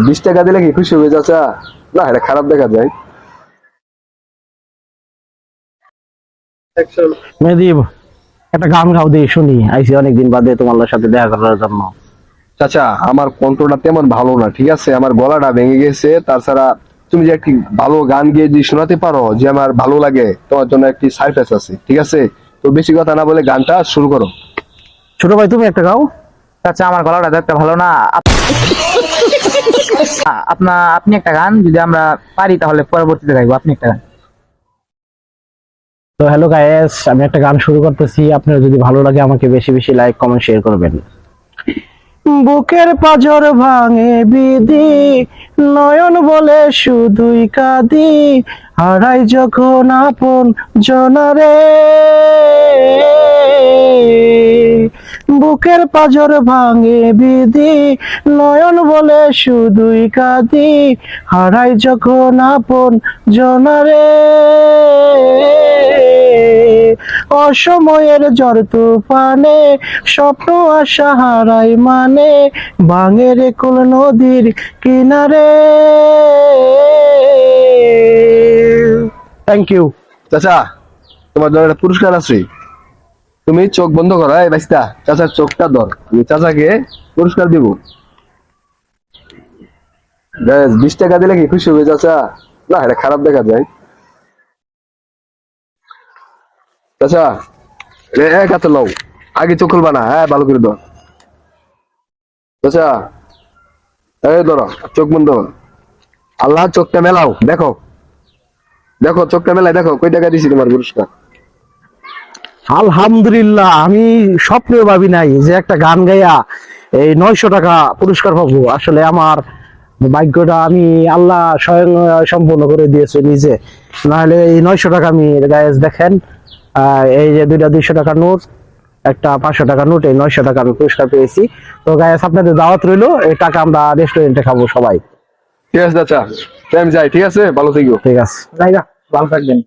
20 টাকা দিলে কি খুশি হয়ে চাচা? না, এটা খারাপ দেখা যায়। মেহেদি, একটা গান গাও দিয়ে শুনি, আইসি অনেকদিন বাদে তোমার সাথে দেখা করার জন্য। চাচা, আমার কণ্ঠটা তেমন ভালো না, ঠিক আছে? আমার গলাটা ভেঙে গেছে। তাছাড়া তুমি যে একটি ভালো গান গেয়ে যদি শোনাতে পারো যে আমার ভালো লাগে, তোমার জন্য একটি সারপ্রাইজ আছে, ঠিক আছে? তো বেশি কথা না বলে গানটা শুরু করো। ছোট ভাই তুমি একটা গাও। আচ্ছা, আমার গলাটা দেখতে ভালো না। আপনি একটা গান, যদি আমরা পারি তাহলে পরবর্তীতে গাইবো। আপনি একটা গান। তো হ্যালো গাইস, আমি একটা গান শুরু করতেছি। আপনার যদি ভালো লাগে আমাকে বেশি বেশি লাইক কমেন্ট শেয়ার করবেন। বুকের পাঁজর ভাঙে বিধি, নয়ন বলে শুধুই কাঁদি, হারাই যখন আপন জনারে। বুকের পাঁজর ভাঙে বিধি, নয়ন বলে শুধুই কাঁদি, হারাই যখন আপন জনারে। অসময়ের ঝড় তুফানে স্বপ্ন আশা হারাই মানে, ভাঙের কোন নদীর কিনারে। Thank you. চাচা, তোমার জন্য একটা পুরস্কার আছে। তুমি চোখ বন্ধ করো। এই বাইস্তা, চাচার চোখটা ধর, আমি চাচাকে পুরস্কার দিব। 20 টাকা দিলে কি খুশি হবে চাচা? না, এটা খারাপ দেখা যায়। চাচা, এক হাতে লও, আগে চোখ খুলবা না। হ্যাঁ, ভালো করে ধর। চাচা, এই ধরো, চোখ বন্ধ করো। আল্লাহ, চোখটা মেলাও, দেখো দেখো, চোখটা মেলায় দেখো কয় টাকা দিছি তোমার পুরস্কার। আলহামদুলিল্লাহ, আমি স্বপ্নেও ভাবি নাই যে একটা গান গাইয়া এই 900 টাকা পুরস্কার পাবো। আসলে আমার ভাগ্যটা আমি আল্লাহ স্বয়ং সম্পূর্ণ করে দিয়েছে নিজে। নাহলে এই 900 টাকা আমি গাইজ দেখেন, এই যে দুইটা 200 টাকার নোট, একটা 500 টাকার নোট, এই 900 টাকা আমি পুরস্কার পেয়েছি। তো গাইজ আপনাদের দাওয়াত রইলো, এই টাকা আমরা রেস্টুরেন্টে খাবো সবাই। ঠিক আছে চাচা, আমি যাই, ঠিক আছে? ভালো থেকো। ঠিক আছে, জায়গা ভালো থাকবেন।